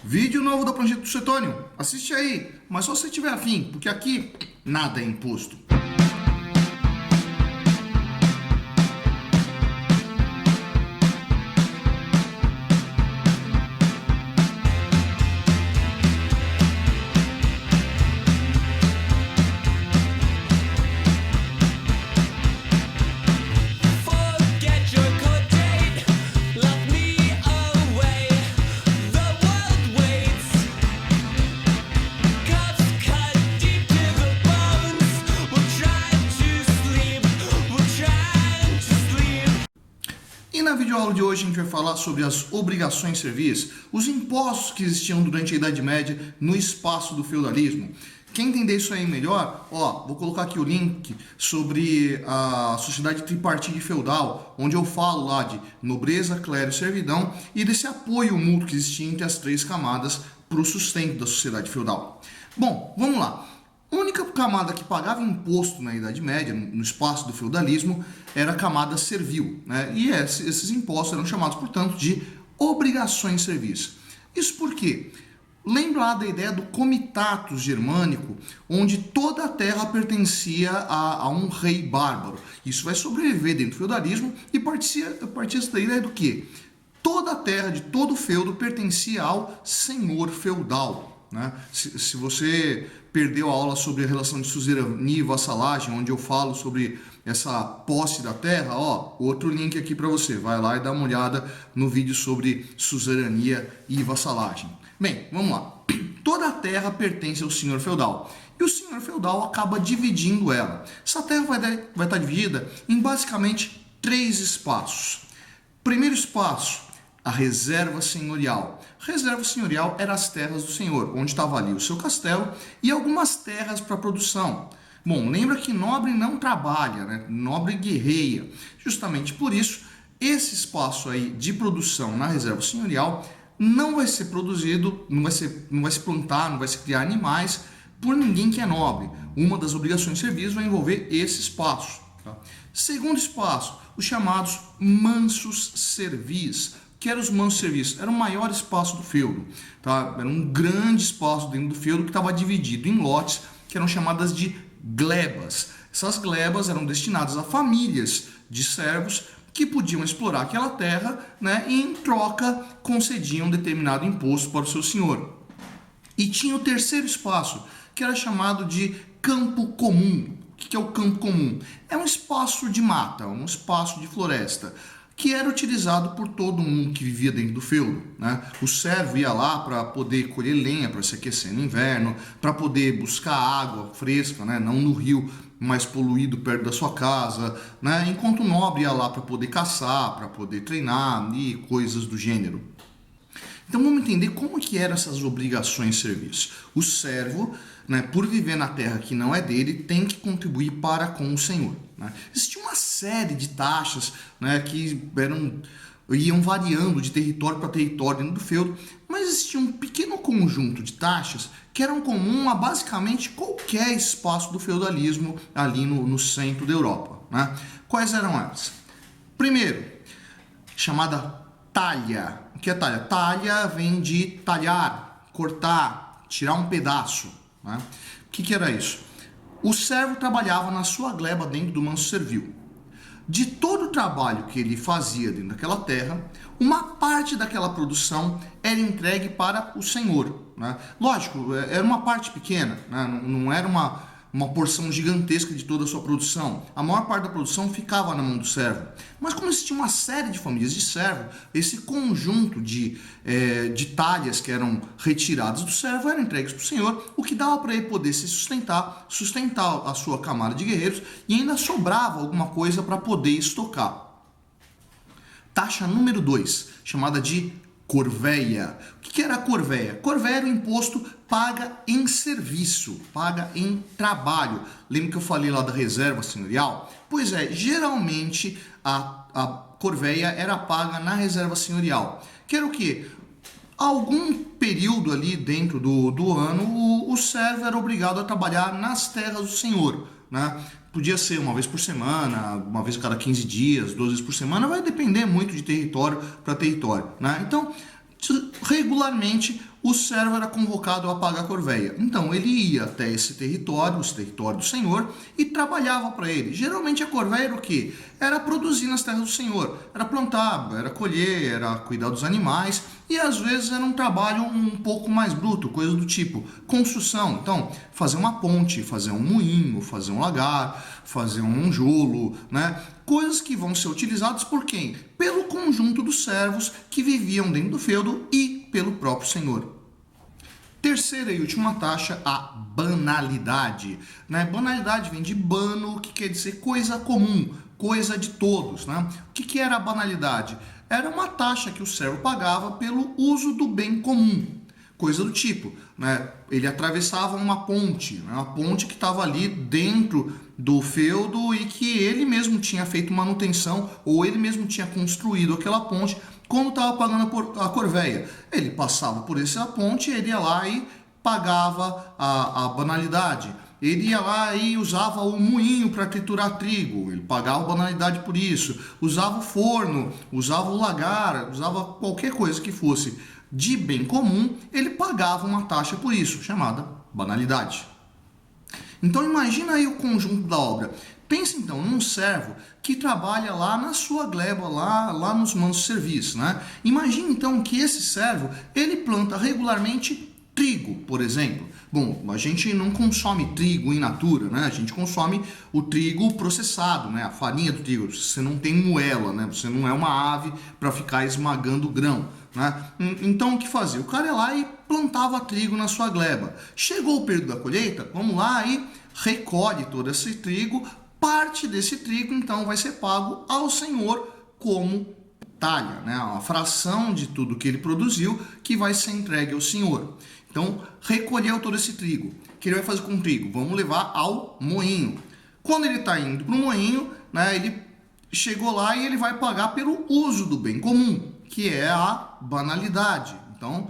Vídeo novo da Prancheta do Suetônio. Assiste aí, mas só se tiver afim, porque aqui nada é imposto. E na videoaula de hoje a gente vai falar sobre as obrigações civis, os impostos que existiam durante a Idade Média no espaço do feudalismo. Quer entender isso aí melhor? Vou colocar aqui o link sobre a sociedade tripartite feudal, onde eu falo lá de nobreza, clero e servidão e desse apoio mútuo que existia entre as três camadas para o sustento da sociedade feudal. Bom, vamos lá. A única camada que pagava imposto na Idade Média, no espaço do feudalismo, era a camada servil, né? E esses impostos eram chamados, portanto, de obrigações civis. Isso por quê? Lembra lá da ideia do comitatus germânico, onde toda a terra pertencia a um rei bárbaro. Isso vai sobreviver dentro do feudalismo e partia da ideia do quê? Toda a terra de todo o feudo pertencia ao senhor feudal, né? Se você perdeu a aula sobre a relação de suzerania e vassalagem, onde eu falo sobre essa posse da terra, outro link aqui para você. Vai lá e dá uma olhada no vídeo sobre suzerania e vassalagem. Bem, vamos lá. Toda a terra pertence ao senhor feudal. E o senhor feudal acaba dividindo ela. Essa terra vai estar dividida em basicamente 3 espaços. Primeiro espaço, a reserva senhorial. Reserva senhorial eram as terras do senhor, onde estava ali o seu castelo e algumas terras para produção. Bom, lembra que nobre não trabalha, né? Nobre guerreia. Justamente por isso, esse espaço aí de produção na reserva senhorial não vai ser produzido, não vai se plantar, não vai se criar animais por ninguém que é nobre. Uma das obrigações de serviço vai envolver esse espaço. Tá? Segundo espaço, os chamados mansus servis. Que eram os mansos serviços? Era o maior espaço do feudo. Tá? Era um grande espaço dentro do feudo que estava dividido em lotes que eram chamadas de glebas. Essas glebas eram destinadas a famílias de servos que podiam explorar aquela terra, né, e em troca concediam determinado imposto para o seu senhor. E tinha o terceiro espaço, que era chamado de campo comum. O que é o campo comum? É um espaço de mata, um espaço de floresta, que era utilizado por todo mundo que vivia dentro do feudo, né? O servo ia lá para poder colher lenha para se aquecer no inverno, para poder buscar água fresca, né? Não no rio mais poluído perto da sua casa, né? Enquanto o nobre ia lá para poder caçar, para poder treinar e coisas do gênero. Então vamos entender como que eram essas obrigações de serviço. O servo, né, por viver na terra que não é dele, tem que contribuir para com o senhor. Né? Existia uma série de taxas, né, que iam variando de território para território dentro do feudo, mas existia um pequeno conjunto de taxas que eram comum a basicamente qualquer espaço do feudalismo ali no centro da Europa. Né? Quais eram elas? Primeiro, chamada talha. O que é talha? Talha vem de talhar, cortar, tirar um pedaço. Né? O que era isso? O servo trabalhava na sua gleba dentro do manso servil. De todo o trabalho que ele fazia dentro daquela terra, uma parte daquela produção era entregue para o senhor. Né? Lógico, era uma parte pequena, né? Não era uma porção gigantesca de toda a sua produção. A maior parte da produção ficava na mão do servo. Mas como existia uma série de famílias de servo, esse conjunto de talhas que eram retiradas do servo eram entregues para o senhor, o que dava para ele poder se sustentar a sua camada de guerreiros e ainda sobrava alguma coisa para poder estocar. Taxa número 2, chamada de corveia. O que era a corveia? Corveia era o imposto paga em serviço, paga em trabalho. Lembra que eu falei lá da reserva senhorial? Pois é, geralmente a corveia era paga na reserva senhorial. Que era o quê? Algum período ali dentro do ano, o servo era obrigado a trabalhar nas terras do senhor, né? Podia ser uma vez por semana, uma vez a cada 15 dias, 2 vezes por semana, vai depender muito de território para território, né? Então, regularmente, o servo era convocado a pagar a corveia. Então ele ia até esse território do Senhor, e trabalhava para ele. Geralmente a corveia era o quê? Era produzir nas terras do Senhor. Era plantar, era colher, era cuidar dos animais, e às vezes era um trabalho um pouco mais bruto, coisa do tipo construção. Então, fazer uma ponte, fazer um moinho, fazer um lagar, fazer um monjolo, né? Coisas que vão ser utilizadas por quem? Pelo conjunto dos servos que viviam dentro do feudo e pelo próprio Senhor. Terceira e última taxa, a banalidade. Né? Banalidade vem de bano, que quer dizer coisa comum, coisa de todos. Né? O que era a banalidade? Era uma taxa que o servo pagava pelo uso do bem comum. Coisa do tipo, né? Ele atravessava uma ponte, né? Uma ponte que estava ali dentro do feudo e que ele mesmo tinha feito manutenção, ou ele mesmo tinha construído aquela ponte quando estava pagando a corveia. Ele passava por essa ponte, ele ia lá e pagava a banalidade. Ele ia lá e usava o moinho para triturar trigo, ele pagava banalidade por isso. Usava o forno, usava o lagar, usava qualquer coisa que fosse de bem comum, ele pagava uma taxa por isso, chamada banalidade. Então imagina aí o conjunto da obra. Pensa então num servo que trabalha lá na sua gleba, lá nos mansos serviços, né? Imagina então que esse servo, ele planta regularmente trigo, por exemplo. Bom, a gente não consome trigo in natura, né? A gente consome o trigo processado, né? A farinha do trigo. Você não tem moela, né? Você não é uma ave para ficar esmagando o grão, né? Então o que fazia? O cara ia lá e plantava trigo na sua gleba. Chegou o período da colheita, vamos lá e recolhe todo esse trigo. Parte desse trigo então vai ser pago ao Senhor como talha, né? Uma fração de tudo que ele produziu que vai ser entregue ao Senhor. Então, recolheu todo esse trigo. O que ele vai fazer com o trigo? Vamos levar ao moinho. Quando ele está indo para o moinho, né, ele chegou lá e ele vai pagar pelo uso do bem comum, que é a banalidade. Então,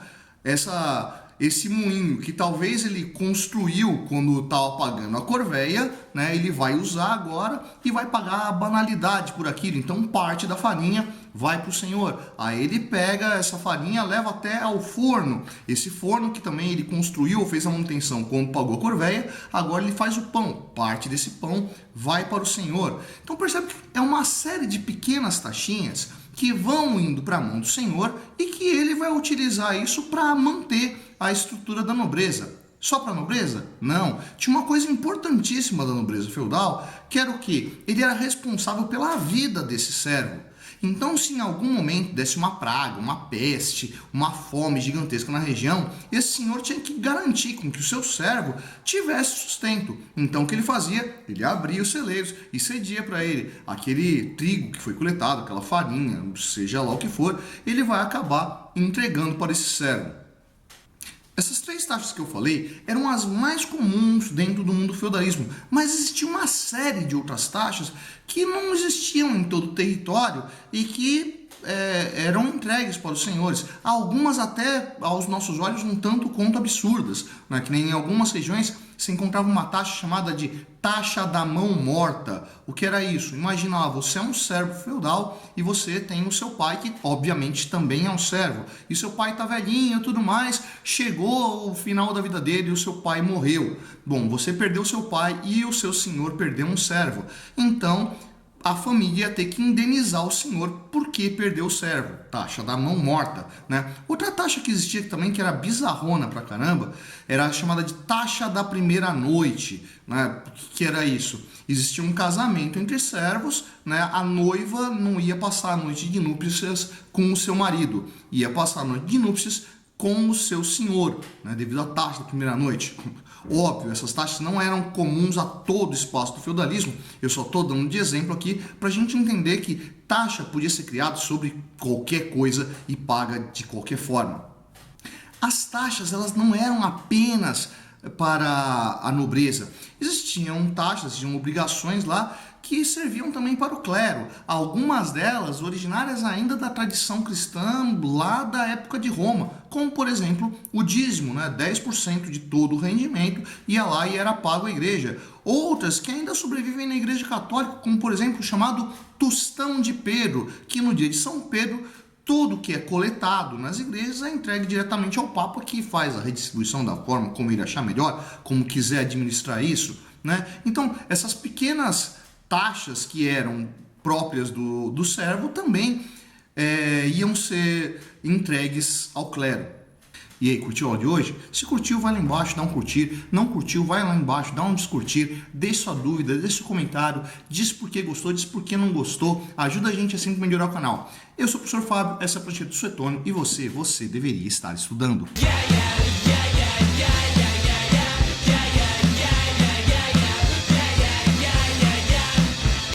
esse moinho que talvez ele construiu quando estava pagando a corveia, né, ele vai usar agora e vai pagar a banalidade por aquilo. Então parte da farinha vai para o Senhor. Aí ele pega essa farinha, leva até ao forno. Esse forno que também ele construiu ou fez a manutenção quando pagou a corveia, agora ele faz o pão. Parte desse pão vai para o Senhor. Então percebe que é uma série de pequenas taxinhas que vão indo para a mão do Senhor e que ele vai utilizar isso para manter a estrutura da nobreza. Só para a nobreza? Não. Tinha uma coisa importantíssima da nobreza feudal, que era o quê? Ele era responsável pela vida desse servo. Então, se em algum momento desse uma praga, uma peste, uma fome gigantesca na região, esse senhor tinha que garantir com que o seu servo tivesse sustento. Então, o que ele fazia? Ele abria os celeiros e cedia para ele aquele trigo que foi coletado, aquela farinha, seja lá o que for, ele vai acabar entregando para esse servo. Essas três taxas que eu falei eram as mais comuns dentro do mundo do feudalismo, mas existia uma série de outras taxas que não existiam em todo o território e que eram entregues para os senhores. Algumas até aos nossos olhos um tanto quanto absurdas, né? Que nem em algumas regiões se encontrava uma taxa chamada de taxa da mão morta. O que era isso? Imagina, você é um servo feudal e você tem o seu pai, que obviamente também é um servo. E seu pai está velhinho e tudo mais, chegou o final da vida dele e o seu pai morreu. Bom, você perdeu seu pai e o seu senhor perdeu um servo. Então, a família ia ter que indenizar o senhor porque perdeu o servo. Taxa da mão morta, né? Outra taxa que existia também, que era bizarrona pra caramba, era a chamada de taxa da primeira noite, né? O que era isso? Existia um casamento entre servos, né? A noiva não ia passar a noite de núpcias com o seu marido, ia passar a noite de núpcias com o seu senhor, né? Devido à taxa da primeira noite. Óbvio, essas taxas não eram comuns a todo o espaço do feudalismo. Eu só estou dando de exemplo aqui para a gente entender que taxa podia ser criada sobre qualquer coisa e paga de qualquer forma. As taxas, elas não eram apenas para a nobreza. Existiam taxas, existiam obrigações lá que serviam também para o clero. Algumas delas originárias ainda da tradição cristã lá da época de Roma, como por exemplo o dízimo, né? 10% de todo o rendimento ia lá e era pago à igreja. Outras que ainda sobrevivem na igreja católica, como por exemplo o chamado tostão de Pedro, que no dia de São Pedro tudo que é coletado nas igrejas é entregue diretamente ao Papa, que faz a redistribuição da forma como ele achar melhor, como quiser administrar isso, né? Então, essas pequenas taxas que eram próprias do servo também iam ser entregues ao clero. E aí, curtiu o áudio de hoje? Se curtiu, vai lá embaixo, dá um curtir. Não curtiu, vai lá embaixo, dá um descurtir. Deixe sua dúvida, deixe seu comentário. Diz por que gostou, diz por que não gostou. Ajuda a gente a sempre melhorar o canal. Eu sou o professor Fábio, essa é a Prancheta do Suetônio e você deveria estar estudando.